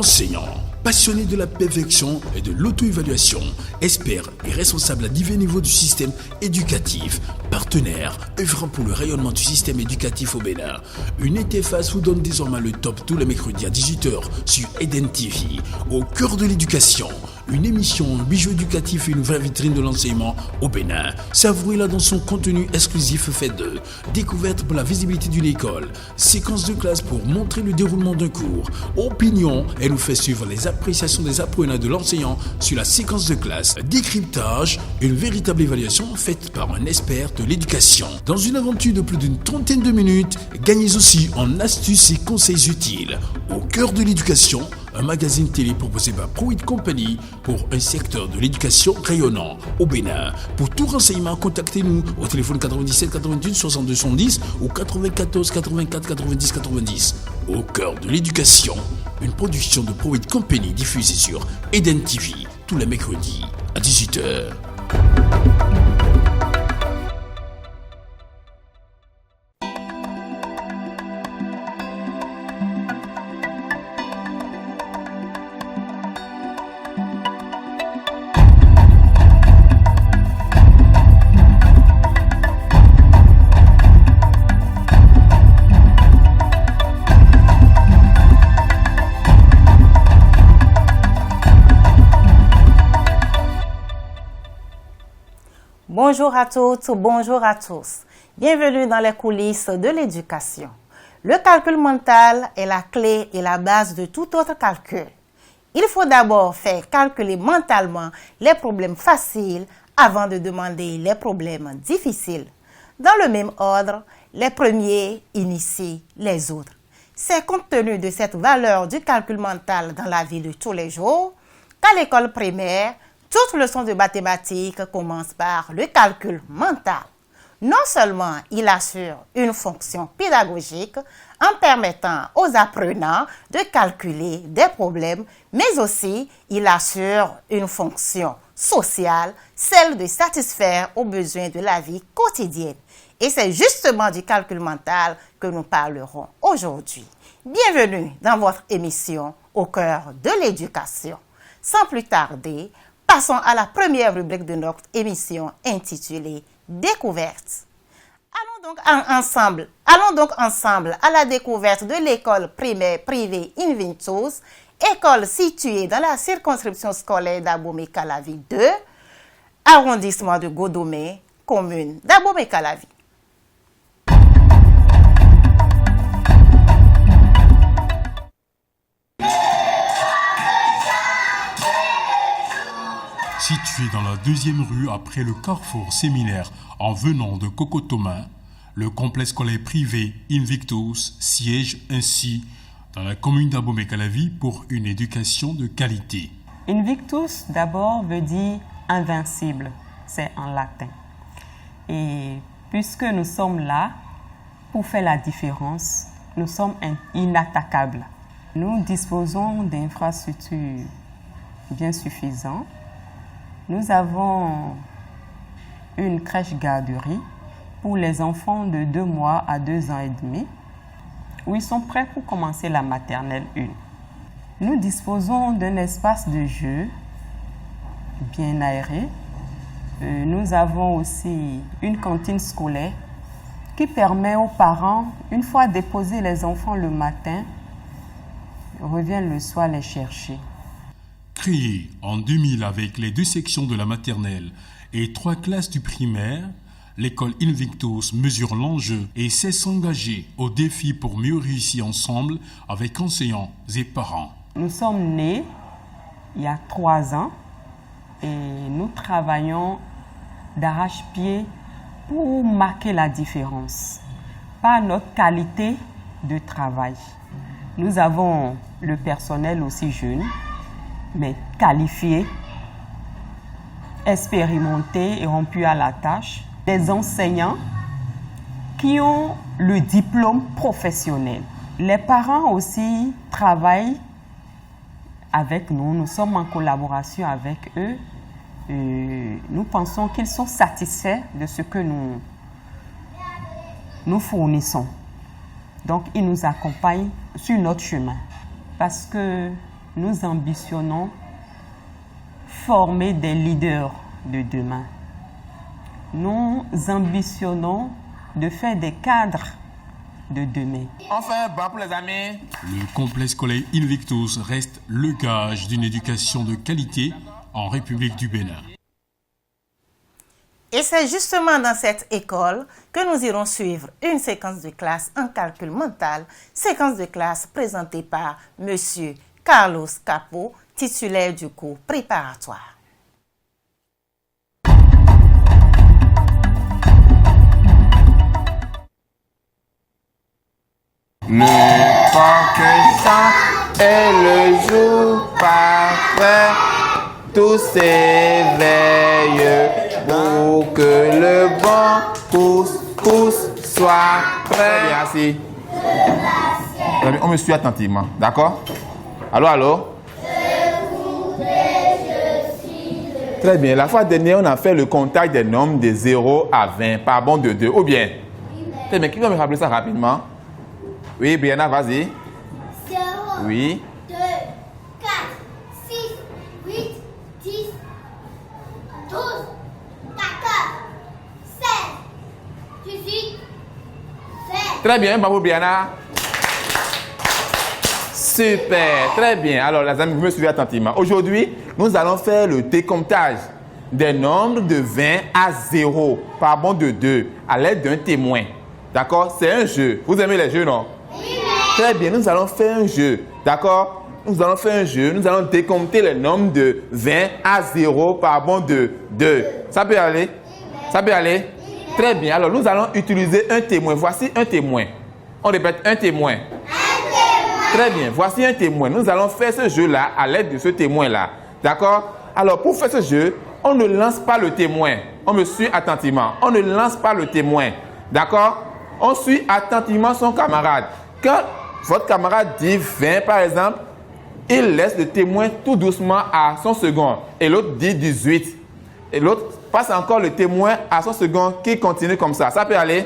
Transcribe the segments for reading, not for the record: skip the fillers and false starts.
Enseignants, passionnés de la perfection et de l'auto-évaluation, experts et responsables à divers niveaux du système éducatif, partenaires œuvrant pour le rayonnement du système éducatif au Bénin. Une interface vous donne désormais le top tous les mercredis à 18h sur Eden TV. Au cœur de l'éducation, une émission, un bijou éducatif et une vraie vitrine de l'enseignement au Bénin. Savourez-la dans son contenu exclusif fait de découverte pour la visibilité d'une école, séquence de classe pour montrer le déroulement d'un cours, opinion, elle nous fait suivre les appréciations des apprenants et de l'enseignant sur la séquence de classe, décryptage, une véritable évaluation faite par un expert de l'éducation. Dans une aventure de plus d'une trentaine de minutes, gagnez aussi en astuces et conseils utiles. Au cœur de l'éducation, un magazine télé proposé par Pruitt Company pour un secteur de l'éducation rayonnant au Bénin. Pour tout renseignement, contactez-nous au téléphone 97 88 62 70 ou 94 84 90 90. Au cœur de l'éducation, une production de Pruitt Company diffusée sur Eden TV tous les mercredis à 18h. Bonjour à toutes, bonjour à tous. Bienvenue dans les coulisses de l'éducation. Le calcul mental est la clé et la base de tout autre calcul. Il faut d'abord faire calculer mentalement les problèmes faciles avant de demander les problèmes difficiles. Dans le même ordre, les premiers initient les autres. C'est compte tenu de cette valeur du calcul mental dans la vie de tous les jours qu'à l'école primaire, toute leçon de mathématiques commence par le calcul mental. Non seulement il assure une fonction pédagogique en permettant aux apprenants de calculer des problèmes, mais aussi il assure une fonction sociale, celle de satisfaire aux besoins de la vie quotidienne. Et c'est justement du calcul mental que nous parlerons aujourd'hui. Bienvenue dans votre émission Au cœur de l'éducation. Sans plus tarder, passons à la première rubrique de notre émission intitulée Découverte. Allons donc ensemble à la découverte de l'école primaire privée Invictus, école située dans la circonscription scolaire d'Abomey-Calavi 2, arrondissement de Godomé, commune d'Abomey-Calavi. Situé dans la deuxième rue après le carrefour séminaire en venant de Cocotomin, le complexe scolaire privé Invictus siège ainsi dans la commune d'Abomey-Calavi pour une éducation de qualité. Invictus d'abord veut dire invincible, c'est en latin. Et puisque nous sommes là pour faire la différence, nous sommes inattaquables. Nous disposons d'infrastructures bien suffisantes. Nous avons une crèche-garderie pour les enfants de 2 mois à 2 ans et demi, où ils sont prêts pour commencer la maternelle 1. Nous disposons d'un espace de jeu bien aéré. Nous avons aussi une cantine scolaire qui permet aux parents, une fois déposés les enfants le matin, reviennent le soir les chercher. Créée en 2000 avec les 2 sections de la maternelle et 3 classes du primaire, l'école Invictus mesure l'enjeu et sait s'engager au défi pour mieux réussir ensemble avec enseignants et parents. Nous sommes nés il y a 3 ans et nous travaillons d'arrache-pied pour marquer la différence par notre qualité de travail. Nous avons le personnel aussi jeune, mais qualifiés, expérimentés et rompus à la tâche, des enseignants qui ont le diplôme professionnel. Les parents aussi travaillent avec nous, nous sommes en collaboration avec eux. Nous pensons qu'ils sont satisfaits de ce que nous fournissons. Donc, ils nous accompagnent sur notre chemin. Parce que nous ambitionnons former des leaders de demain. Nous ambitionnons de faire des cadres de demain. On fait un banc pour les amis. Le complexe scolaire Invictus reste le gage d'une éducation de qualité en République du Bénin. Et c'est justement dans cette école que nous irons suivre une séquence de classe en calcul mental, séquence de classe présentée par M. Carlos Capo, titulaire du cours préparatoire. Le coq chante et le jour parfait, tous s'éveillent pour que le bon couscous soit prêt. Merci. On me suit attentivement, d'accord? Allô? Très bien. La fois dernière, on a fait le comptage des nombres de 0 à 20 par bond de 2. Ou bien? Très bien. Qui va me rappeler ça rapidement? Oui, Brianna, vas-y. 0, Oui. 2, 4, 6, 8, 10, 12, 14, 16, 18, 20. Très bien, bravo Brianna. Super, très bien. Alors, les amis, vous me suivez attentivement. Aujourd'hui, nous allons faire le décomptage des nombres de 20 à 0 par bond de 2 à l'aide d'un témoin. D'accord? C'est un jeu. Vous aimez les jeux, non? Très bien, nous allons faire un jeu. D'accord? Nous allons faire un jeu. Nous allons décompter les nombres de 20 à 0 par bond de 2. Ça peut aller? Ça peut aller? Très bien. Alors, nous allons utiliser un témoin. Voici un témoin. On répète, un témoin. Très bien. Voici un témoin. Nous allons faire ce jeu-là à l'aide de ce témoin-là. D'accord? Alors, pour faire ce jeu, on ne lance pas le témoin. On me suit attentivement. On ne lance pas le témoin. D'accord? On suit attentivement son camarade. Quand votre camarade dit 20, par exemple, il laisse le témoin tout doucement à son second. Et l'autre dit 18. Et l'autre passe encore le témoin à son second qui continue comme ça. Ça peut aller?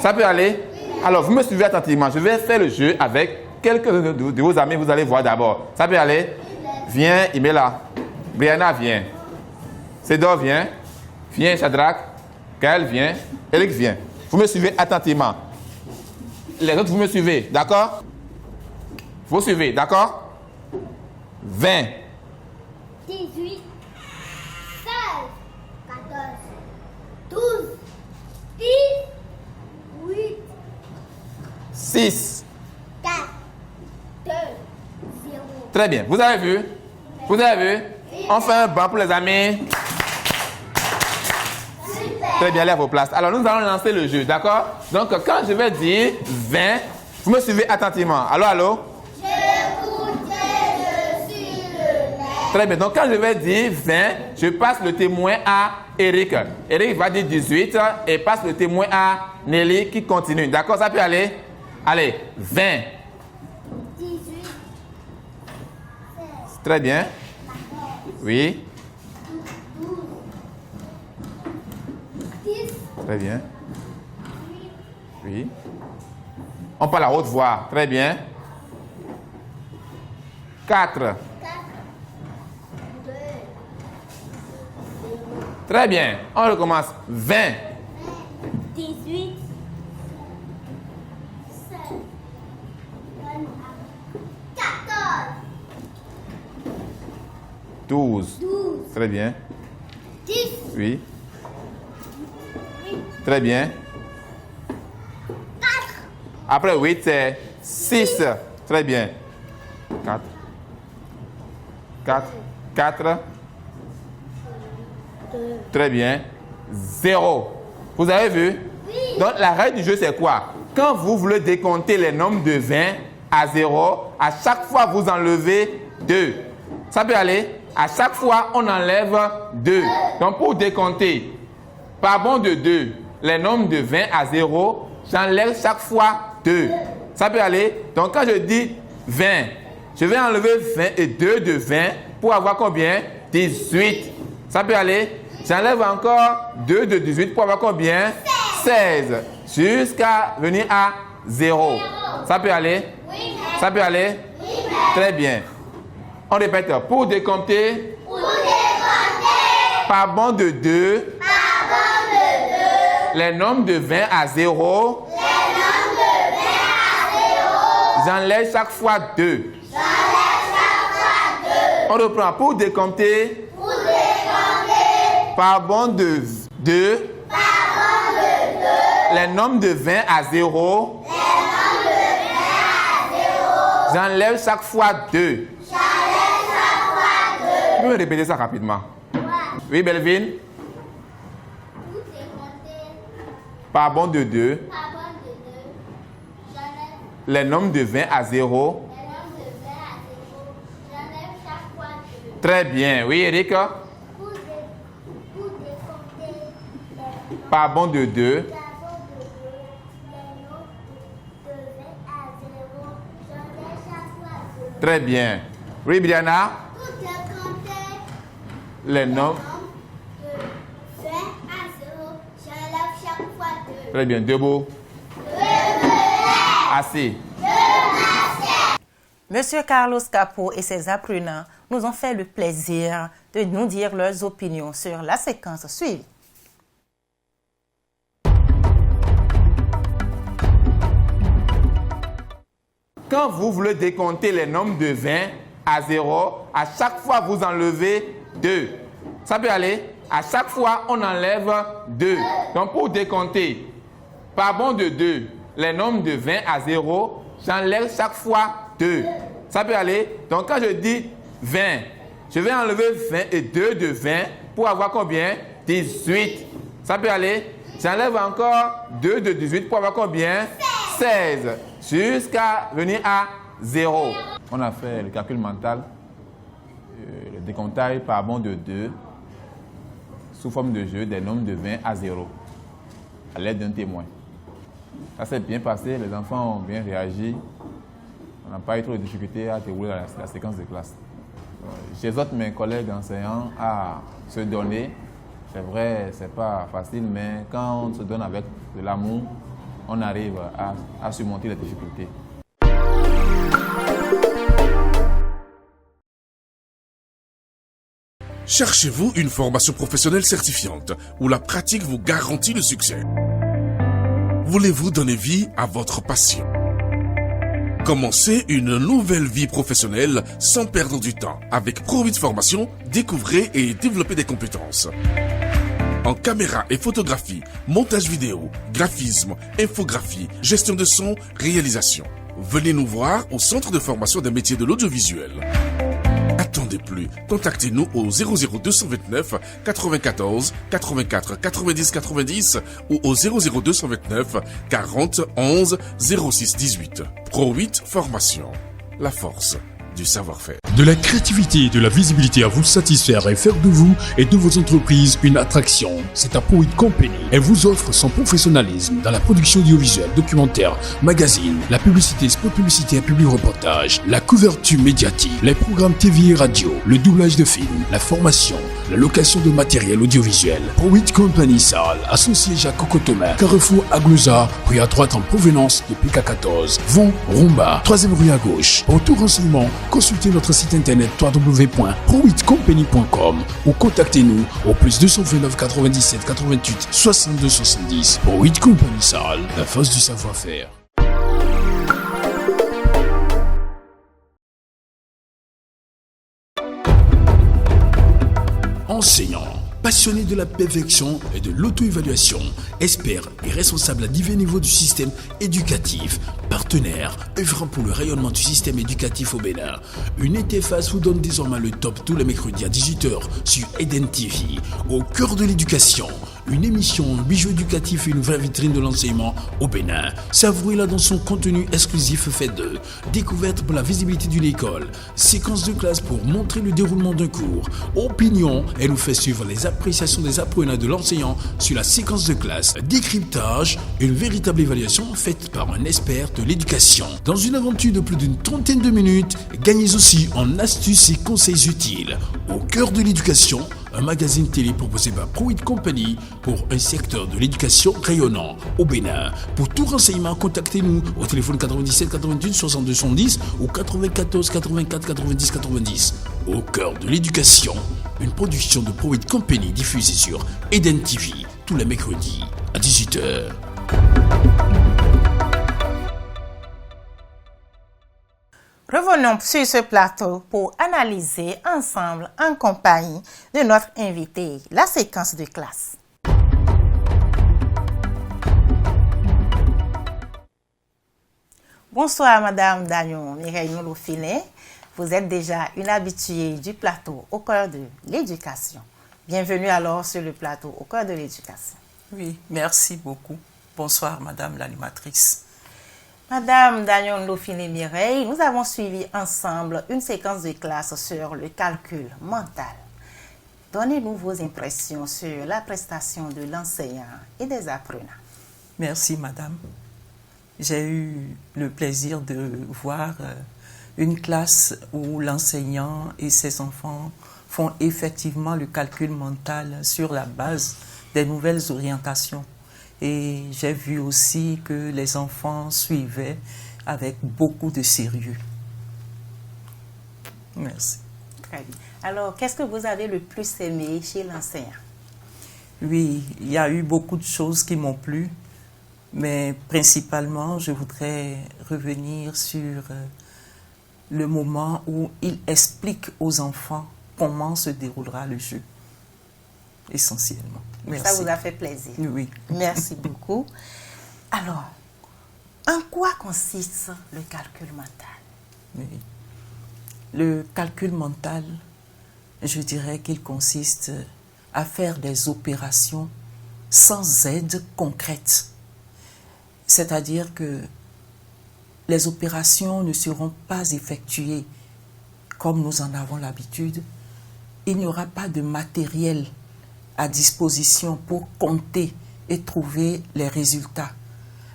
Ça peut aller? Alors, vous me suivez attentivement. Je vais faire le jeu avec quelques de vos amis. Vous allez voir d'abord. Ça peut aller? Viens, Imela. Brianna, viens. Cédor, viens. Viens, Shadrach. Gaël, viens. Eric, viens. Vous me suivez attentivement. Les autres, vous me suivez, d'accord? Vous suivez, d'accord? 20. 18, 16, 14, 12, 10, 8, 6. 4, 2, 0. Très bien. Vous avez vu? Vous avez vu? On fait un banc pour les amis. Très bien, allez à vos places. Alors, nous allons lancer le jeu, d'accord? Donc, quand je vais dire 20, vous me suivez attentivement. Allô? J'écoute et je suis le maître. Très bien. Donc, quand je vais dire 20, je passe le témoin à Eric. Eric va dire 18 et passe le témoin à Nelly qui continue. D'accord? Ça peut aller? Allez, 20. 18, Très bien. Oui. 10, Très bien. Oui. On parle à haute voix. Très bien. 4. 4, 2, Très bien. On recommence. 20. 18, 16, 14, 12. 12, Très bien. 10, Oui. Très bien. 4, Après 8, c'est 6. Très bien. 4. 4. 4. Très bien. 0. Vous avez vu? Oui. Donc, la règle du jeu, c'est quoi? Quand vous voulez décompter les nombres de 20 à 0, à chaque fois, vous enlevez 2. Ça peut aller? À chaque fois, on enlève 2. Donc, pour décompter par bond de 2, les nombres de 20 à 0, j'enlève chaque fois 2. Ça peut aller? Donc, quand je dis 20, je vais enlever 20 et 2 de 20 pour avoir combien? 18. Ça peut aller? J'enlève encore 2 de 18 pour avoir combien? 16. Jusqu'à venir à 0. Ça peut aller? Oui, Ça peut aller? Très bien. On répète. Pour décompter. Par bande de 2. Les nombres de 20 à 0. J'enlève chaque fois 2. On reprend. Pour décompter. Par bande de 2. Les nombres de 20 à 0. J'enlève chaque fois 2. Tu peux me répéter ça rapidement? Oui, Belvin? Par bande de 2. Les nombres de 20 à 0. Très bien. Oui, Eric? Par bande de 2. Très bien. Oui, Brianna? Les nombres. Très bien. Debout. Assis. Monsieur Carlos Capo et ses apprenants nous ont fait le plaisir de nous dire leurs opinions sur la séquence suivie. Quand vous voulez décompter les nombres de 20 à 0, à chaque fois vous enlevez 2. Ça peut aller? À chaque fois, on enlève 2. Donc pour décompter par bande de 2, les nombres de 20 à 0, j'enlève chaque fois 2. Ça peut aller? Donc quand je dis 20, je vais enlever 20 et 2 de 20 pour avoir combien? 18. Ça peut aller? J'enlève encore 2 de 18 pour avoir combien? 16. Jusqu'à venir à 0. On a fait le calcul mental, le décomptage par bande de 2 sous forme de jeu des nombres de 20 à 0 à l'aide d'un témoin. Ça s'est bien passé, les enfants ont bien réagi. On n'a pas eu trop de difficultés à dérouler la séquence de classe. J'exhorte mes collègues enseignants à se donner. C'est vrai, c'est pas facile, mais quand on se donne avec de l'amour, on arrive à surmonter les difficultés. Cherchez-vous une formation professionnelle certifiante où la pratique vous garantit le succès? Voulez-vous donner vie à votre passion? Commencez une nouvelle vie professionnelle sans perdre du temps. Avec Pro8 Formation, découvrez et développez des compétences en caméra et photographie, montage vidéo, graphisme, infographie, gestion de son, réalisation. Venez nous voir au Centre de formation des métiers de l'audiovisuel. Attendez plus, contactez-nous au 00229 94 84 90 90 ou au 00229 40 11 06 18. Pro8 Formation, la force du savoir-faire. De la créativité et de la visibilité à vous satisfaire et faire de vous et de vos entreprises une attraction. C'est à Pro8 Company. Elle vous offre son professionnalisme dans la production audiovisuelle, documentaire, magazine, la publicité, spot publicitaire, publi-reportage, la couverture médiatique, les programmes TV et radio, le doublage de films, la formation, la location de matériel audiovisuel. Pro8 Company Salle, associé à Cocotomer, Carrefour Aglouza, rue à droite en provenance de PK14, Vont, Rumba, 3e rue à gauche. Pour tout renseignement, consultez notre site internet www.pro8company.com ou contactez-nous au plus 229 97 88 62 70. Pro8 Company Salle, la force du savoir-faire. Enseignants, passionnés de la perfection et de l'auto-évaluation, experts et responsables à divers niveaux du système éducatif, partenaires œuvrant pour le rayonnement du système éducatif au Bénin. Une interface vous donne désormais le top tous les mercredis à 18h sur Eden TV. Au cœur de l'éducation, une émission, un bijou éducatif et une vraie vitrine de l'enseignement au Bénin. Savourez-la dans son contenu exclusif fait de découverte pour la visibilité d'une école, séquence de classe pour montrer le déroulement d'un cours, opinion, elle nous fait suivre les appréciations des apprenants de l'enseignant sur la séquence de classe, décryptage, une véritable évaluation faite par un expert de l'éducation. Dans une aventure de plus d'une trentaine de minutes, gagnez aussi en astuces et conseils utiles. Au cœur de l'éducation, un magazine télé proposé par Pro8 Company pour un secteur de l'éducation rayonnant au Bénin. Pour tout renseignement, contactez-nous au téléphone 97 88 62 70 ou 94 84 90 90. Au cœur de l'éducation, une production de Pro8 Company diffusée sur Eden TV tous les mercredis à 18h. Revenons sur ce plateau pour analyser ensemble, en compagnie de notre invité, la séquence de classe. Bonsoir, Madame Dagnon Mireille Nolofine. Vous êtes déjà une habituée du plateau au cœur de l'éducation. Bienvenue alors sur le plateau au cœur de l'éducation. Oui, merci beaucoup. Bonsoir, Madame l'animatrice. Madame Dagnon Nolofine Mireille, nous avons suivi ensemble une séquence de classe sur le calcul mental. Donnez-nous vos impressions sur la prestation de l'enseignant et des apprenants. Merci, Madame. J'ai eu le plaisir de voir une classe où l'enseignant et ses enfants font effectivement le calcul mental sur la base des nouvelles orientations. Et j'ai vu aussi que les enfants suivaient avec beaucoup de sérieux. Merci. Très bien. Alors, qu'est-ce que vous avez le plus aimé chez l'enseignant? Oui, il y a eu beaucoup de choses qui m'ont plu, mais principalement, je voudrais revenir sur le moment où il explique aux enfants comment se déroulera le jeu, essentiellement. Merci. Ça vous a fait plaisir. Oui. Merci beaucoup. Alors, en quoi consiste le calcul mental? Oui. Le calcul mental, je dirais qu'il consiste à faire des opérations sans aide concrète. C'est-à-dire que les opérations ne seront pas effectuées comme nous en avons l'habitude. Il n'y aura pas de matériel à disposition pour compter et trouver les résultats.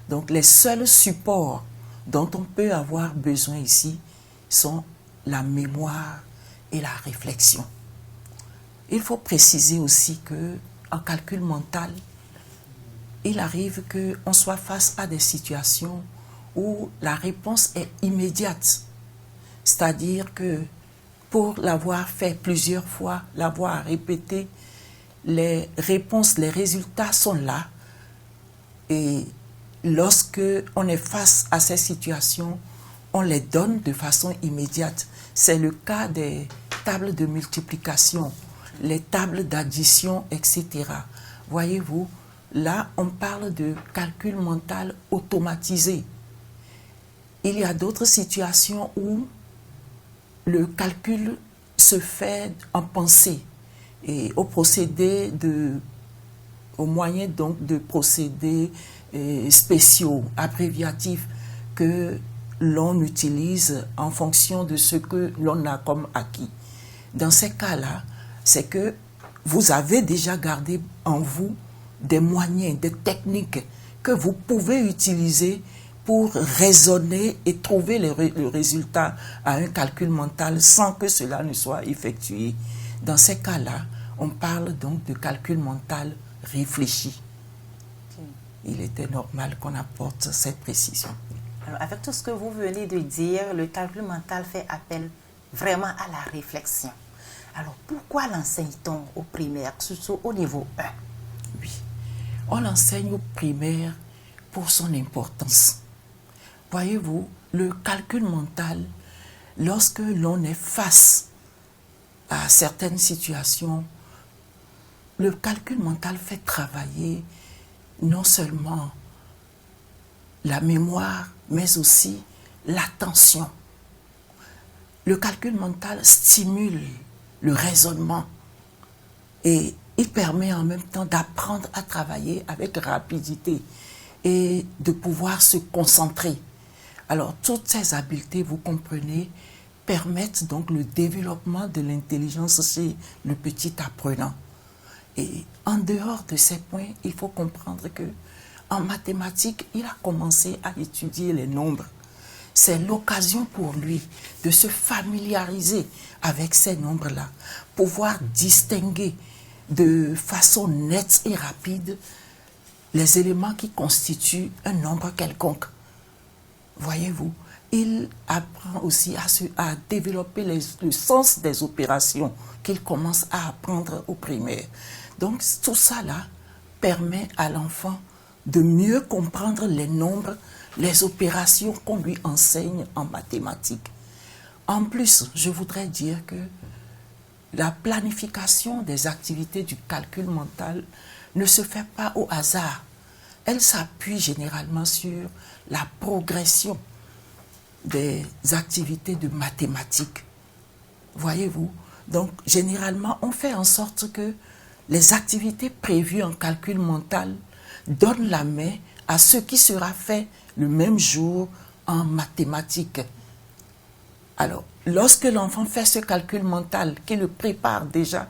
Donc les seuls supports dont on peut avoir besoin ici sont la mémoire et la réflexion. Il faut préciser aussi que en calcul mental, il arrive qu'on soit face à des situations où la réponse est immédiate. C'est-à-dire que pour l'avoir fait plusieurs fois, l'avoir répété, les réponses, les résultats sont là. Et lorsque on est face à ces situations, on les donne de façon immédiate. C'est le cas des tables de multiplication, les tables d'addition, etc. Voyez-vous, là, on parle de calcul mental automatisé. Il y a d'autres situations où le calcul se fait en pensée et au moyen donc de procédés spéciaux, abréviatifs que l'on utilise en fonction de ce que l'on a comme acquis. Dans ces cas-là, c'est que vous avez déjà gardé en vous des moyens, des techniques que vous pouvez utiliser pour raisonner et trouver le résultat à un calcul mental sans que cela ne soit effectué. Dans ces cas-là, on parle donc de calcul mental réfléchi. Il était normal qu'on apporte cette précision. Alors, avec tout ce que vous venez de dire, le calcul mental fait appel vraiment à la réflexion. Alors, pourquoi l'enseigne-t-on au primaire, surtout au niveau 1? Oui, on l'enseigne au primaire pour son importance. Voyez-vous, le calcul mental, lorsque l'on est face à certaines situations, le calcul mental fait travailler non seulement la mémoire, mais aussi l'attention. Le calcul mental stimule le raisonnement et il permet en même temps d'apprendre à travailler avec rapidité et de pouvoir se concentrer. Alors, toutes ces habiletés, vous comprenez, permettent donc le développement de l'intelligence chez le petit apprenant. Et en dehors de ces points, il faut comprendre que en mathématiques, il a commencé à étudier les nombres. C'est l'occasion pour lui de se familiariser avec ces nombres-là, pouvoir distinguer de façon nette et rapide les éléments qui constituent un nombre quelconque. Voyez-vous, il apprend aussi à développer le sens des opérations qu'il commence à apprendre au primaire. Donc tout ça là permet à l'enfant de mieux comprendre les nombres, les opérations qu'on lui enseigne en mathématiques. En plus, je voudrais dire que la planification des activités du calcul mental ne se fait pas au hasard. Elle s'appuie généralement sur la progression des activités de mathématiques. Voyez-vous? Donc, généralement, on fait en sorte que les activités prévues en calcul mental donnent la main à ce qui sera fait le même jour en mathématiques. Alors, lorsque l'enfant fait ce calcul mental, qui le prépare déjà,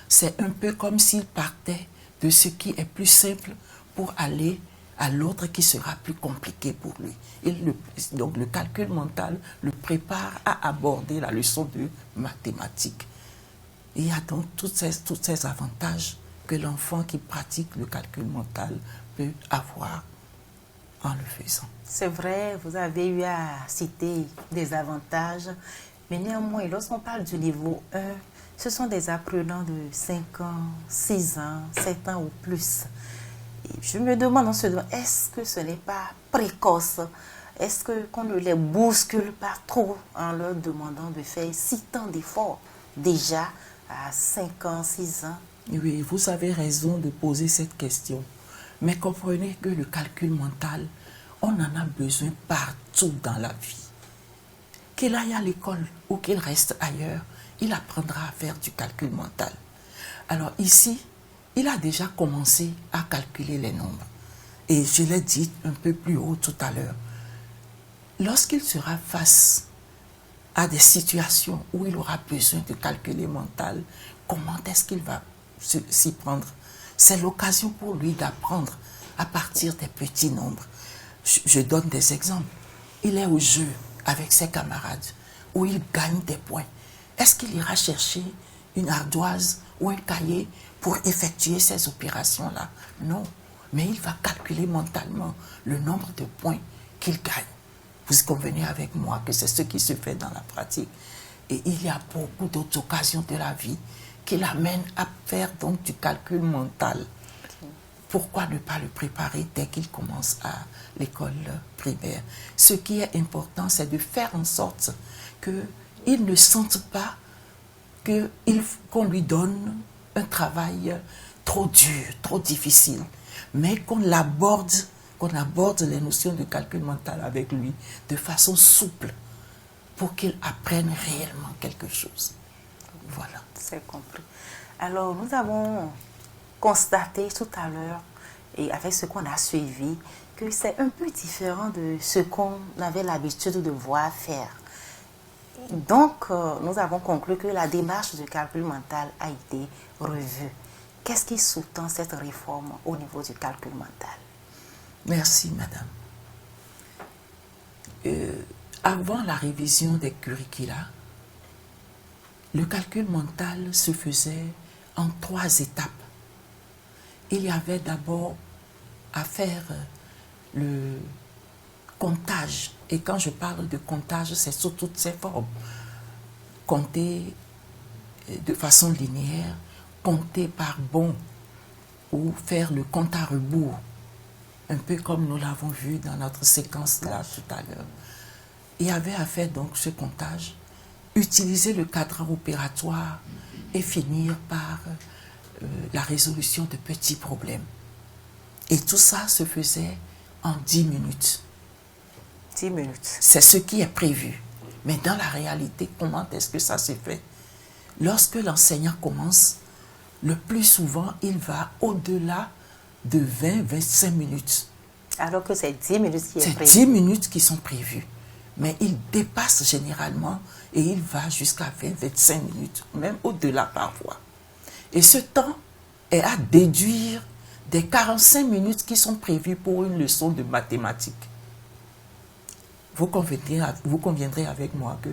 c'est un peu comme s'il partait de ce qui est plus simple pour aller à l'autre qui sera plus compliqué pour lui. Donc le calcul mental le prépare à aborder la leçon de mathématiques. Il y a donc tous ces avantages que l'enfant qui pratique le calcul mental peut avoir en le faisant. C'est vrai, vous avez eu à citer des avantages, mais néanmoins, lorsqu'on parle du niveau 1, ce sont des apprenants de 5 ans, 6 ans, 7 ans ou plus. Et je me demande, est-ce que ce n'est pas précoce? Est-ce qu'on ne les bouscule pas trop en leur demandant de faire si tant d'efforts déjà à 5 ans, 6 ans? Oui, vous avez raison de poser cette question. Mais comprenez que le calcul mental, on en a besoin partout dans la vie. Qu'il aille à l'école ou qu'il reste ailleurs, il apprendra à faire du calcul mental. Alors ici, il a déjà commencé à calculer les nombres. Et je l'ai dit un peu plus haut tout à l'heure. Lorsqu'il sera face à des situations où il aura besoin de calculer mental, comment est-ce qu'il va s'y prendre? C'est l'occasion pour lui d'apprendre à partir des petits nombres. Je donne des exemples. Il est au jeu avec ses camarades où il gagne des points. Est-ce qu'il ira chercher une ardoise ou un cahier pour effectuer ces opérations-là? Non, mais il va calculer mentalement le nombre de points qu'il gagne. Vous convenez avec moi que c'est ce qui se fait dans la pratique. Et il y a beaucoup d'autres occasions de la vie qui l'amènent à faire donc du calcul mental. Pourquoi ne pas le préparer dès qu'il commence à l'école primaire? Ce qui est important, c'est de faire en sorte qu'il ne sente pas qu'on lui donne un travail trop dur, trop difficile, mais qu'on aborde les notions de calcul mental avec lui de façon souple pour qu'il apprenne réellement quelque chose. Voilà. C'est compris. Alors, nous avons constaté tout à l'heure, et avec ce qu'on a suivi, que c'est un peu différent de ce qu'on avait l'habitude de voir faire. Donc, nous avons conclu que la démarche du calcul mental a été revue. Qu'est-ce qui sous-tend cette réforme au niveau du calcul mental? Merci, madame. Avant la révision des curricula, le calcul mental se faisait en 3 étapes. Il y avait d'abord à faire le comptage. Et quand je parle de comptage, c'est sous toutes ses formes. Compter de façon linéaire, compter par bond ou faire le compte à rebours. Un peu comme nous l'avons vu dans notre séquence là tout à l'heure. Il y avait à faire donc ce comptage, utiliser le cadran opératoire et finir par la résolution de petits problèmes. Et tout ça se faisait en 10 minutes. 10 minutes. C'est ce qui est prévu. Mais dans la réalité, comment est-ce que ça se fait? Lorsque l'enseignant commence, le plus souvent, il va au-delà de 20-25 minutes. Alors que c'est 10 minutes qui est prévu. C'est 10 minutes qui sont prévues. Mais il dépasse généralement et il va jusqu'à 20-25 minutes, même au-delà parfois. Et ce temps est à déduire des 45 minutes qui sont prévues pour une leçon de mathématiques. Vous conviendrez avec moi que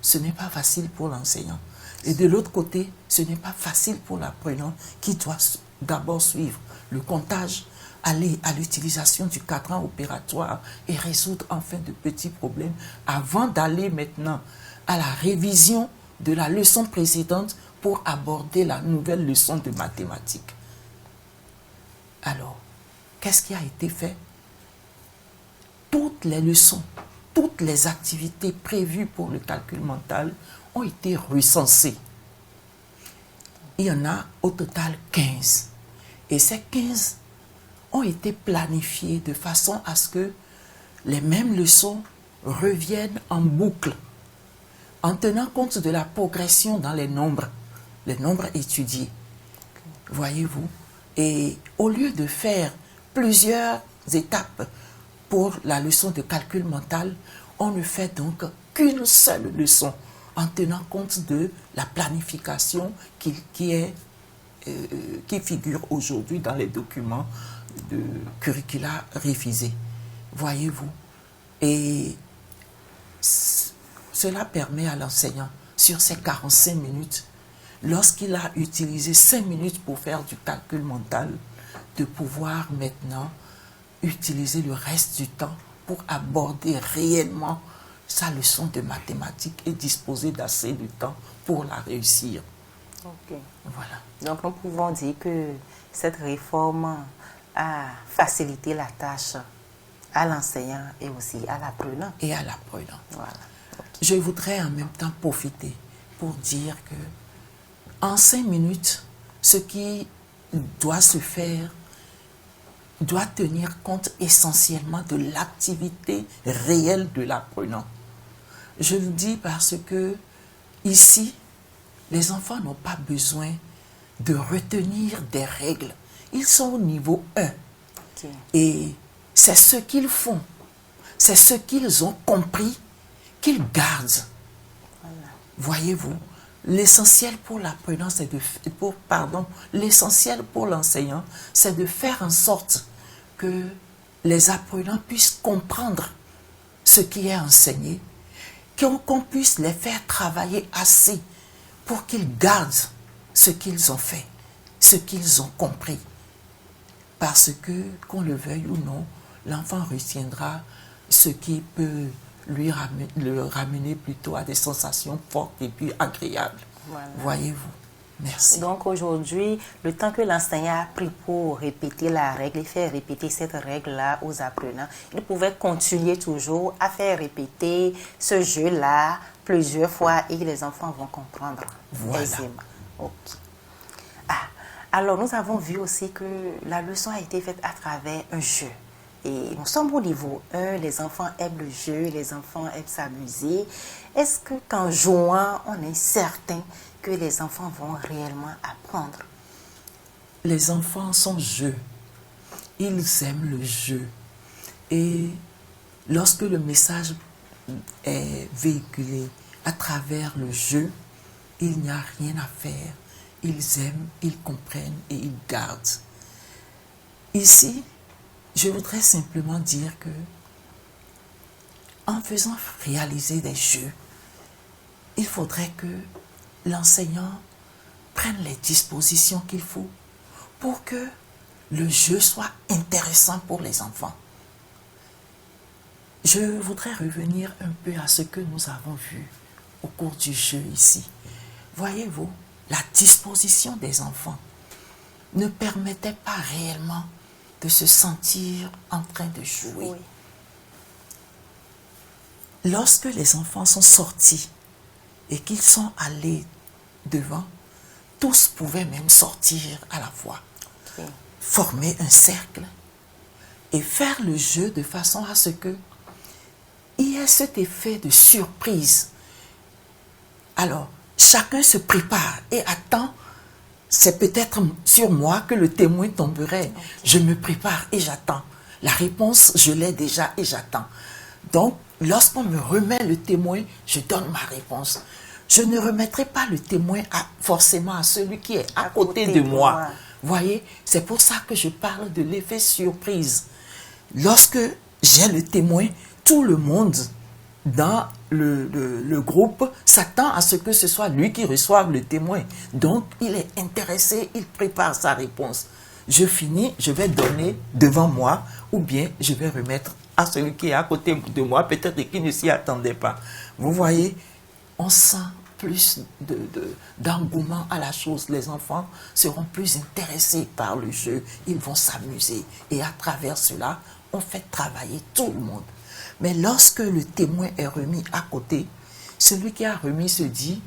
ce n'est pas facile pour l'enseignant. Et de l'autre côté, ce n'est pas facile pour l'apprenant qui doit d'abord suivre le comptage, aller à l'utilisation du cadran opératoire et résoudre enfin de petits problèmes avant d'aller maintenant à la révision de la leçon précédente pour aborder la nouvelle leçon de mathématiques. Alors, qu'est-ce qui a été fait? Toutes les leçons, toutes les activités prévues pour le calcul mental ont été recensées. Il y en a au total 15. Et ces 15 ont été planifiées de façon à ce que les mêmes leçons reviennent en boucle, en tenant compte de la progression dans les nombres étudiés. Voyez-vous? Et au lieu de faire plusieurs étapes pour la leçon de calcul mental, on ne fait donc qu'une seule leçon en tenant compte de la planification qui figure aujourd'hui dans les documents de curricula révisés. Voyez-vous? Et cela permet à l'enseignant, sur ces 45 minutes, lorsqu'il a utilisé 5 minutes pour faire du calcul mental, de pouvoir maintenant utiliser le reste du temps pour aborder réellement sa leçon de mathématiques et disposer d'assez de temps pour la réussir. Ok. Voilà. Donc, nous pouvons dire que cette réforme a facilité la tâche à l'enseignant et aussi à l'apprenant. Et à l'apprenant. Voilà. Je voudrais en même temps profiter pour dire que en 5 minutes, ce qui doit se faire doit tenir compte essentiellement de l'activité réelle de l'apprenant. Je le dis parce que ici, les enfants n'ont pas besoin de retenir des règles. Ils sont au niveau 1. Ok. Et c'est ce qu'ils font, c'est ce qu'ils ont compris qu'ils gardent. Voilà. Voyez-vous, l'essentiel pour l'apprenant, l'essentiel pour l'enseignant, c'est de faire en sorte que les apprenants puissent comprendre ce qui est enseigné, qu'on puisse les faire travailler assez pour qu'ils gardent ce qu'ils ont fait, ce qu'ils ont compris. Parce que, qu'on le veuille ou non, l'enfant retiendra ce qui peut le ramener plutôt à des sensations fortes et puis agréables. Voilà. Voyez-vous. Merci. Donc aujourd'hui, le temps que l'enseignant a pris pour répéter la règle et faire répéter cette règle-là aux apprenants, il pouvait continuer toujours à faire répéter ce jeu-là plusieurs fois et les enfants vont comprendre aisément. Ok. Alors nous avons vu aussi que la leçon a été faite à travers un jeu. Et nous sommes au niveau 1, les enfants aiment le jeu, les enfants aiment s'amuser. Est-ce que qu'en jouant, on est certain que les enfants vont réellement apprendre? Les enfants sont jeux. Ils aiment le jeu. Et lorsque le message est véhiculé à travers le jeu, il n'y a rien à faire. Ils aiment, ils comprennent et ils gardent. Ici, je voudrais simplement dire que en faisant réaliser des jeux, il faudrait que l'enseignant prenne les dispositions qu'il faut pour que le jeu soit intéressant pour les enfants. Je voudrais revenir un peu à ce que nous avons vu au cours du jeu ici. Voyez-vous, la disposition des enfants ne permettait pas réellement de se sentir en train de jouer. Oui. Lorsque les enfants sont sortis et qu'ils sont allés devant, tous pouvaient même sortir à la fois, Ok. former un cercle et faire le jeu de façon à ce que il y ait cet effet de surprise. Alors, chacun se prépare et attend. C'est peut-être sur moi que le témoin tomberait. Je me prépare et j'attends. La réponse, je l'ai déjà et j'attends. Donc, lorsqu'on me remet le témoin, je donne ma réponse. Je ne remettrai pas le témoin forcément à celui qui est à côté de moi. Voyez, c'est pour ça que je parle de l'effet surprise. Lorsque j'ai le témoin, tout le monde dans le groupe s'attend à ce que ce soit lui qui reçoive le témoin. Donc, il est intéressé, il prépare sa réponse. Je finis, je vais donner devant moi ou bien je vais remettre à celui qui est à côté de moi, peut-être qui ne s'y attendait pas. Vous voyez, on sent plus d'engouement à la chose. Les enfants seront plus intéressés par le jeu, ils vont s'amuser. Et à travers cela, on fait travailler tout le monde. Mais lorsque le témoin est remis à côté, celui qui a remis se dit,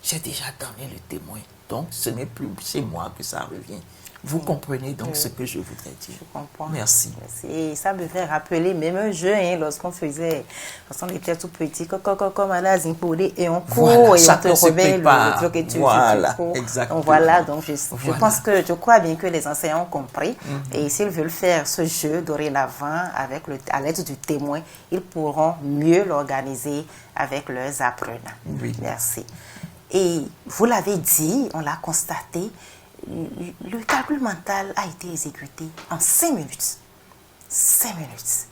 j'ai déjà donné le témoin, donc ce n'est plus chez moi que ça revient. Vous comprenez donc ce que je voudrais dire. Je comprends. Merci. Et ça me fait rappeler même un jeu, lorsqu'on était tout petit, comme à la Zimpolé, et on court Voilà, et on te remet prépare. le truc que tu Voilà, cours. exactement. Donc voilà, donc Voilà. je crois bien que les enseignants ont compris. Et s'ils veulent faire ce jeu dorénavant à l'aide du témoin, ils pourront mieux l'organiser avec leurs apprenants. Oui. Merci. Et vous l'avez dit, on l'a constaté, le calcul mental a été exécuté en 5 minutes. 5 minutes.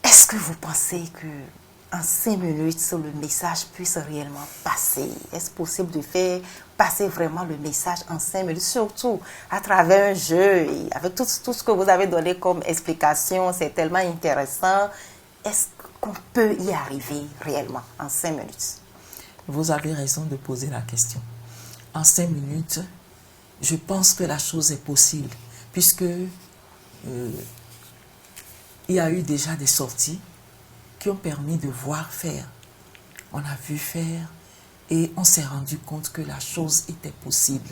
Est-ce que vous pensez que en 5 minutes, le message puisse réellement passer? Est-ce possible de faire passer vraiment le message en 5 minutes, surtout à travers un jeu et avec tout ce que vous avez donné comme explication, c'est tellement intéressant. Est-ce qu'on peut y arriver réellement en 5 minutes? Vous avez raison de poser la question. En 5 minutes, je pense que la chose est possible, puisque il y a eu déjà des sorties qui ont permis de voir faire. On a vu faire et on s'est rendu compte que la chose était possible.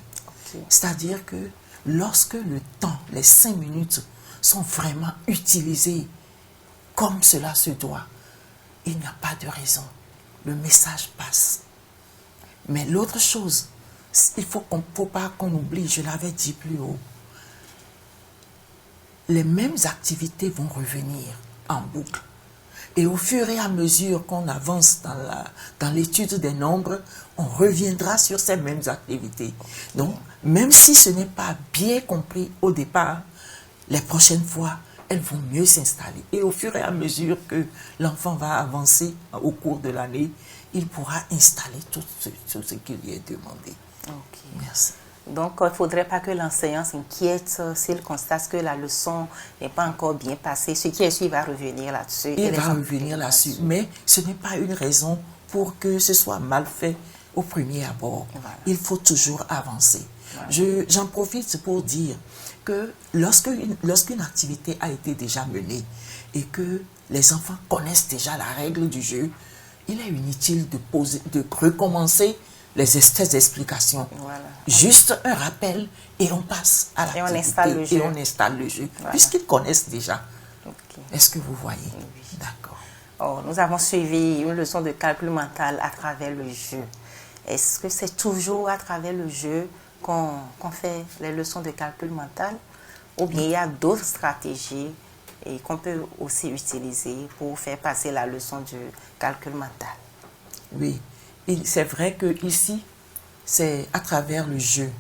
Okay. C'est-à-dire que lorsque le temps, les 5 minutes sont vraiment utilisés comme cela se doit, il n'y a pas de raison. Le message passe. Mais l'autre chose, il faut pas qu'on oublie, je l'avais dit plus haut, les mêmes activités vont revenir en boucle. Et au fur et à mesure qu'on avance dans l'étude des nombres, on reviendra sur ces mêmes activités. Donc, même si ce n'est pas bien compris au départ, les prochaines fois, elles vont mieux s'installer. Et au fur et à mesure que l'enfant va avancer au cours de l'année, il pourra installer tout ce qui lui est demandé. Okay. Merci. Donc, il ne faudrait pas que l'enseignant s'inquiète s'il constate que la leçon n'est pas encore bien passée. Ce qui est sûr, il va revenir là-dessus. Il va revenir là-dessus. Mais ce n'est pas une raison pour que ce soit mal fait au premier abord. Voilà. Il faut toujours avancer. Voilà. J'en profite pour dire que lorsqu'une activité a été déjà menée et que les enfants connaissent déjà la règle du jeu, il est inutile de recommencer ces explications. Voilà. Juste un rappel et on passe à l'activité. Et on installe le jeu. Et on installe le jeu, Voilà. puisqu'ils connaissent déjà. Okay. Est-ce que vous voyez? Oui. D'accord. Oh, nous avons suivi une leçon de calcul mental à travers le jeu. Est-ce que c'est toujours à travers le jeu qu'on fait les leçons de calcul mental? Ou bien il y a d'autres stratégies et qu'on peut aussi utiliser pour faire passer la leçon du calcul mental? Oui, c'est vrai que ici, c'est à travers le jeu.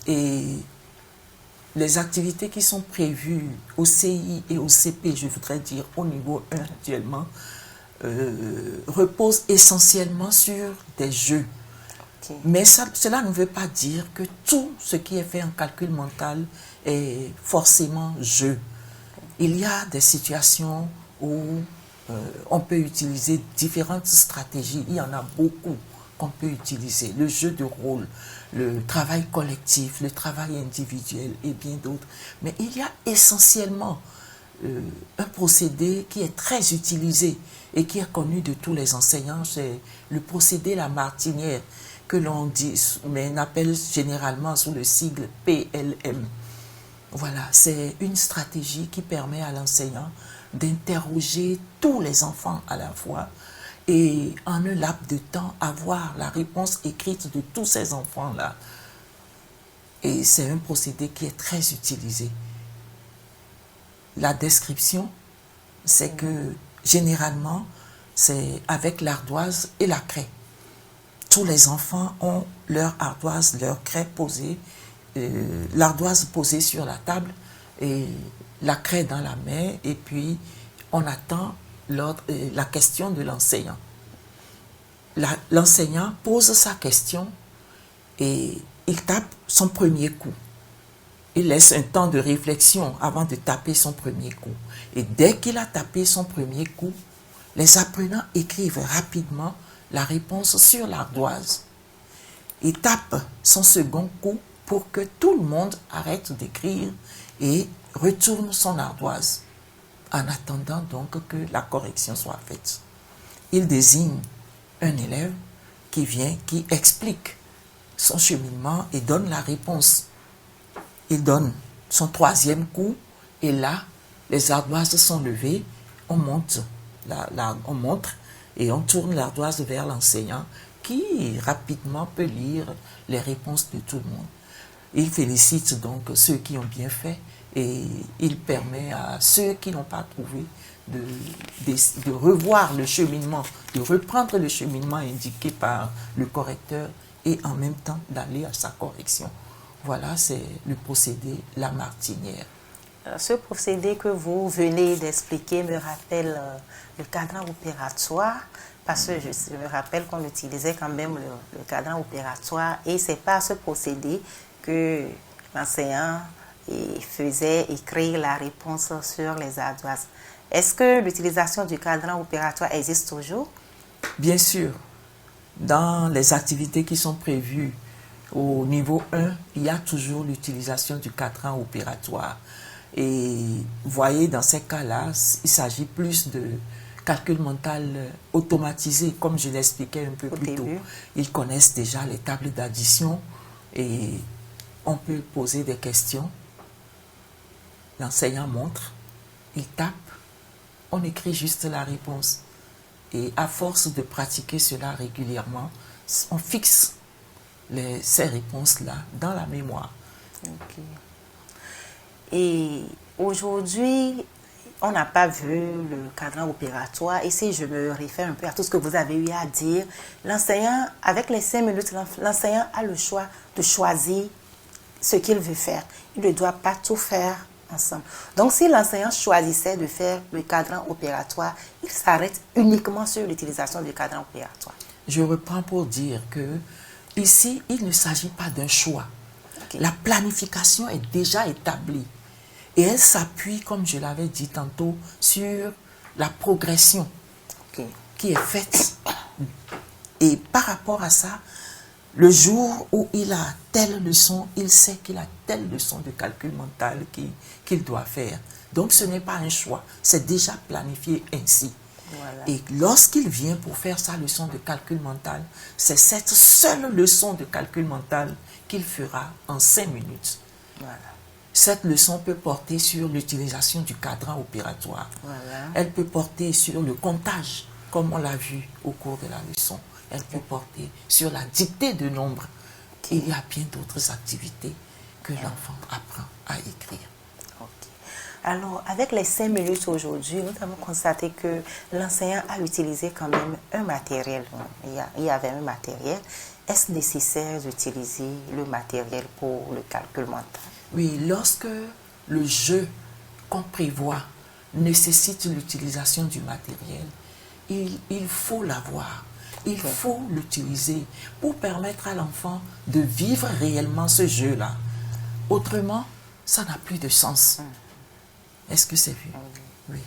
Et les activités qui sont prévues au CI et au CP, je voudrais dire au niveau 1 actuellement, reposent essentiellement sur des jeux. Okay. Mais cela ne veut pas dire que tout ce qui est fait en calcul mental est forcément jeu. Il y a des situations où on peut utiliser différentes stratégies. Il y en a beaucoup qu'on peut utiliser. Le jeu de rôle, le travail collectif, le travail individuel et bien d'autres. Mais il y a essentiellement un procédé qui est très utilisé et qui est connu de tous les enseignants. C'est le procédé la martinière que l'on dit, mais on appelle généralement sous le sigle PLM. Voilà, c'est une stratégie qui permet à l'enseignant d'interroger tous les enfants à la fois et en un laps de temps avoir la réponse écrite de tous ces enfants-là. Et c'est un procédé qui est très utilisé. La description, c'est que généralement, c'est avec l'ardoise et la craie. Tous les enfants ont leur ardoise, leur craie posée, l'ardoise posée sur la table et la craie dans la main, et puis on attend la question de l'enseignant. L'enseignant pose sa question et il tape son premier coup. Il laisse un temps de réflexion avant de taper son premier coup. Et dès qu'il a tapé son premier coup, les apprenants écrivent rapidement la réponse sur l'ardoise. Il tape son second coup pour que tout le monde arrête d'écrire et retourne son ardoise, en attendant donc que la correction soit faite. Il désigne un élève qui vient, qui explique son cheminement et donne la réponse. Il donne son troisième coup et là, les ardoises sont levées, on monte, on montre et on tourne l'ardoise vers l'enseignant qui rapidement peut lire les réponses de tout le monde. Il félicite donc ceux qui ont bien fait et il permet à ceux qui n'ont pas trouvé de revoir le cheminement, de reprendre le cheminement indiqué par le correcteur et en même temps d'aller à sa correction. Voilà, c'est le procédé La Martinière. Ce procédé que vous venez d'expliquer me rappelle le cadran opératoire, parce que je me rappelle qu'on utilisait quand même le cadran opératoire et c'est par ce procédé que l'enseignant faisait écrire la réponse sur les ardoises. Est-ce que l'utilisation du cadran opératoire existe toujours? Bien sûr. Dans les activités qui sont prévues au niveau 1, il y a toujours l'utilisation du cadran opératoire. Et vous voyez, dans ces cas-là, il s'agit plus de calcul mental automatisé, comme je l'expliquais un peu plus tôt. Ils connaissent déjà les tables d'addition et on peut poser des questions. L'enseignant montre, il tape, on écrit juste la réponse. Et à force de pratiquer cela régulièrement, on fixe ces réponses-là dans la mémoire. Okay. Et aujourd'hui, on n'a pas vu le cadran opératoire. Et si je me réfère un peu à tout ce que vous avez eu à dire, l'enseignant, avec les 5 minutes, l'enseignant a le choix de choisir ce qu'il veut faire. Il ne doit pas tout faire ensemble. Donc, si l'enseignant choisissait de faire le cadran opératoire, il s'arrête uniquement sur l'utilisation du cadran opératoire. Je reprends pour dire que ici, il ne s'agit pas d'un choix. Okay. La planification est déjà établie. Et elle s'appuie, comme je l'avais dit tantôt, sur la progression qui est faite. Et par rapport à ça, le jour où il a telle leçon, il sait qu'il a telle leçon de calcul mental qu'il doit faire. Donc ce n'est pas un choix, c'est déjà planifié ainsi. Voilà. Et lorsqu'il vient pour faire sa leçon de calcul mental, c'est cette seule leçon de calcul mental qu'il fera en 5 minutes. Voilà. Cette leçon peut porter sur l'utilisation du cadran opératoire. Voilà. Elle peut porter sur le comptage, comme on l'a vu au cours de la leçon. Elle peut porter sur la dictée de nombres. Okay. Il y a bien d'autres activités que l'enfant apprend à écrire. Okay. Alors, avec les 5 minutes aujourd'hui, nous avons constaté que l'enseignant a utilisé quand même un matériel. Il y avait un matériel. Est-ce nécessaire d'utiliser le matériel pour le calcul mental? Oui, lorsque le jeu qu'on prévoit nécessite l'utilisation du matériel, il faut l'avoir. Il faut l'utiliser pour permettre à l'enfant de vivre réellement ce jeu-là. Autrement, ça n'a plus de sens. Est-ce que c'est vu? Oui.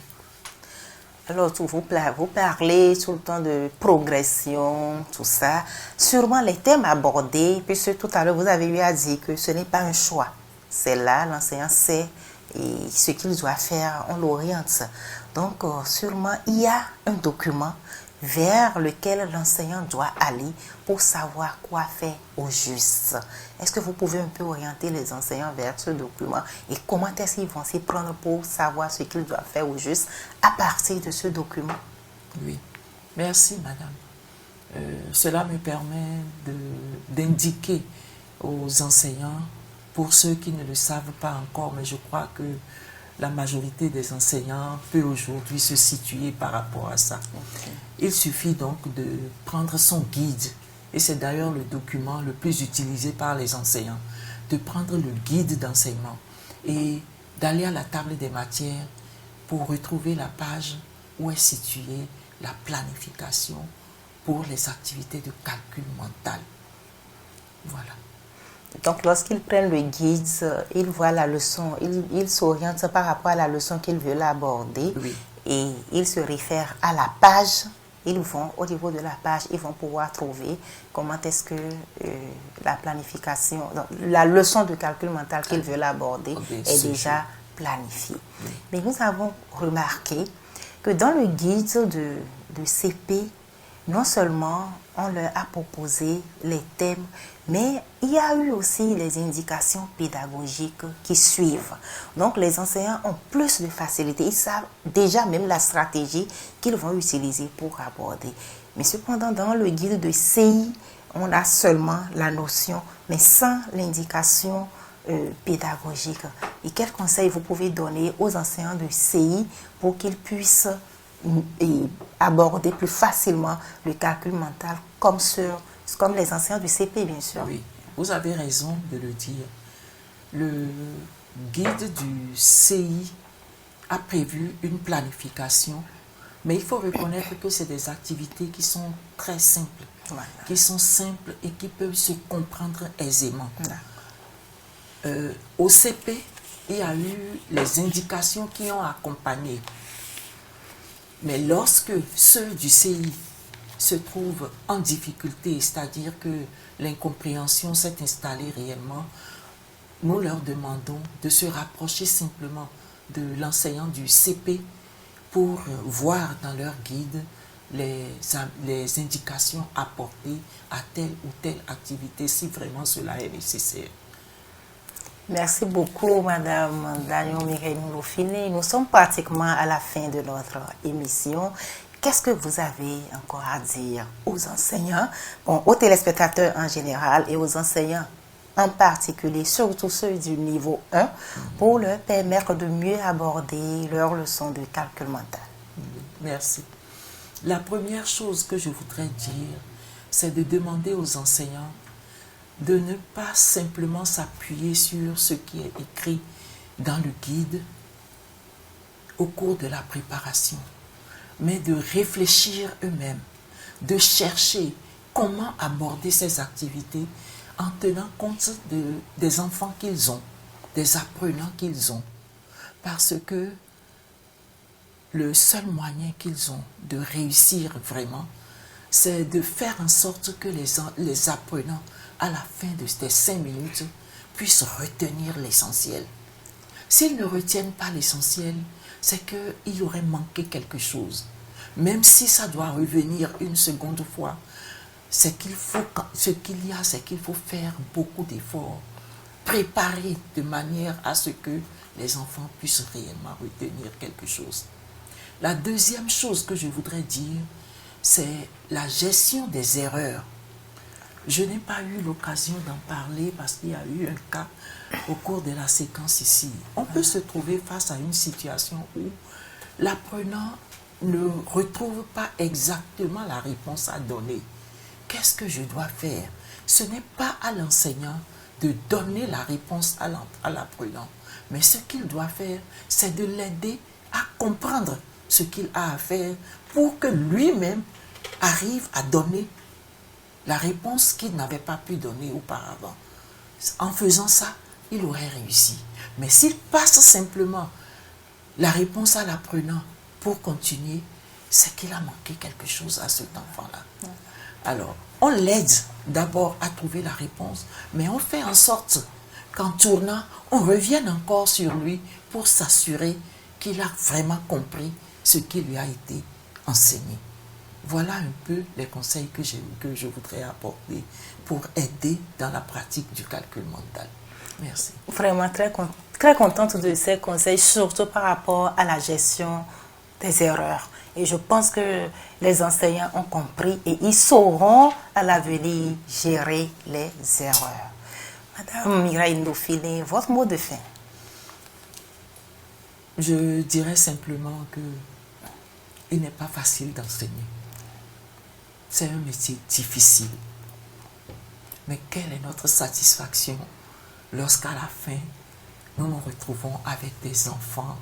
Alors, vous parlez tout le temps de progression, tout ça. Sûrement, les thèmes abordés, puisque tout à l'heure, vous avez eu à dire que ce n'est pas un choix. C'est là, l'enseignant sait et ce qu'il doit faire, on l'oriente. Donc, sûrement, il y a un document vers lequel l'enseignant doit aller pour savoir quoi faire au juste. Est-ce que vous pouvez un peu orienter les enseignants vers ce document et comment est-ce qu'ils vont s'y prendre pour savoir ce qu'ils doivent faire au juste à partir de ce document? Oui, merci madame. Cela me permet d'indiquer aux enseignants, pour ceux qui ne le savent pas encore, mais je crois que la majorité des enseignants peut aujourd'hui se situer par rapport à ça. Okay. Il suffit donc de prendre son guide, et c'est d'ailleurs le document le plus utilisé par les enseignants, de prendre le guide d'enseignement et d'aller à la table des matières pour retrouver la page où est située la planification pour les activités de calcul mental. Voilà. Donc, lorsqu'ils prennent le guide, ils voient la leçon, ils s'orientent par rapport à la leçon qu'ils veulent aborder. Oui. Et ils se réfèrent à la page. Ils vont, au niveau de la page, ils vont pouvoir trouver comment est-ce que la planification, donc, la leçon de calcul mental qu'ils veulent aborder est déjà planifiée. Oui. Mais nous avons remarqué que dans le guide de CP, non seulement on leur a proposé les thèmes, mais il y a eu aussi les indications pédagogiques qui suivent. Donc les enseignants ont plus de facilité. Ils savent déjà même la stratégie qu'ils vont utiliser pour aborder. Mais cependant, dans le guide de CI, on a seulement la notion, mais sans l'indication pédagogique. Et quels conseils vous pouvez donner aux enseignants de CI pour qu'ils puissent aborder plus facilement le calcul mental comme les enseignants du CP, bien sûr. Oui, vous avez raison de le dire. Le guide du CI a prévu une planification, mais il faut reconnaître que c'est des activités qui sont très simples, Voilà. qui sont simples et qui peuvent se comprendre aisément. Au CP, il y a eu les indications qui ont accompagné. Mais lorsque ceux du CI se trouvent en difficulté, c'est-à-dire que l'incompréhension s'est installée réellement, nous leur demandons de se rapprocher simplement de l'enseignant du CP pour voir dans leur guide les indications apportées à telle ou telle activité si vraiment cela est nécessaire. Merci beaucoup, Madame Daniel Mireille Mouloufine. Nous sommes pratiquement à la fin de notre émission. Qu'est-ce que vous avez encore à dire aux enseignants, aux téléspectateurs en général et aux enseignants en particulier, surtout ceux du niveau 1, pour leur permettre de mieux aborder leurs leçons de calcul mental? Merci. La première chose que je voudrais dire, c'est de demander aux enseignants de ne pas simplement s'appuyer sur ce qui est écrit dans le guide au cours de la préparation, mais de réfléchir eux-mêmes, de chercher comment aborder ces activités en tenant compte des enfants qu'ils ont, des apprenants qu'ils ont. Parce que le seul moyen qu'ils ont de réussir vraiment, c'est de faire en sorte que les apprenants, à la fin de ces 5 minutes, puissent retenir l'essentiel. S'ils ne retiennent pas l'essentiel, c'est qu'il aurait manqué quelque chose. Même si ça doit revenir une seconde fois, ce qu'il y a, c'est qu'il faut faire beaucoup d'efforts, préparer de manière à ce que les enfants puissent réellement retenir quelque chose. La deuxième chose que je voudrais dire, c'est la gestion des erreurs. Je n'ai pas eu l'occasion d'en parler parce qu'il y a eu un cas au cours de la séquence ici. On peut se trouver face à une situation où l'apprenant ne retrouve pas exactement la réponse à donner. Qu'est-ce que je dois faire? Ce n'est pas à l'enseignant de donner la réponse à l'apprenant, mais ce qu'il doit faire, c'est de l'aider à comprendre ce qu'il a à faire pour que lui-même arrive à donner la réponse qu'il n'avait pas pu donner auparavant. En faisant ça, il aurait réussi. Mais s'il passe simplement la réponse à l'apprenant pour continuer, c'est qu'il a manqué quelque chose à cet enfant-là. Alors, on l'aide d'abord à trouver la réponse, mais on fait en sorte qu'en tournant, on revienne encore sur lui pour s'assurer qu'il a vraiment compris ce qui lui a été enseigné. Voilà un peu les conseils que je voudrais apporter pour aider dans la pratique du calcul mental. Merci. Vraiment très contente de ces conseils, surtout par rapport à la gestion des erreurs. Et je pense que les enseignants ont compris et ils sauront à l'avenir gérer les erreurs. Madame Mireille Mouloufine, votre mot de fin? Je dirais simplement que il n'est pas facile d'enseigner. C'est un métier difficile. Mais quelle est notre satisfaction lorsqu'à la fin, nous nous retrouvons avec des enfants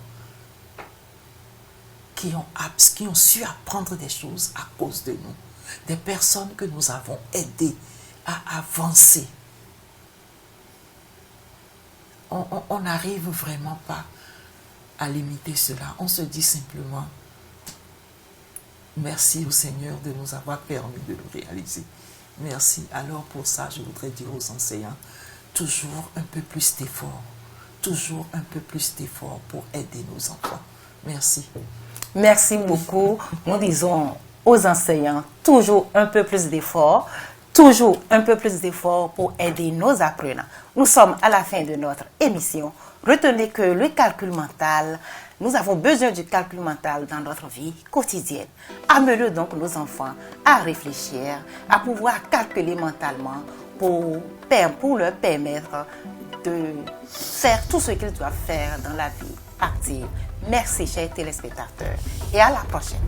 qui ont su apprendre des choses à cause de nous. Des personnes que nous avons aidées à avancer. On n'arrive vraiment pas à limiter cela. On se dit simplement, merci au Seigneur de nous avoir permis de le réaliser. Merci. Alors pour ça, je voudrais dire aux enseignants, toujours un peu plus d'efforts. Toujours un peu plus d'efforts pour aider nos enfants. Merci. Merci beaucoup. Nous disons aux enseignants, toujours un peu plus d'efforts. Toujours un peu plus d'efforts pour aider nos apprenants. Nous sommes à la fin de notre émission. Retenez que le calcul mental, nous avons besoin du calcul mental dans notre vie quotidienne. Amenez donc nos enfants à réfléchir, à pouvoir calculer mentalement pour leur permettre de faire tout ce qu'ils doivent faire dans la vie active. Merci, chers téléspectateurs, et à la prochaine.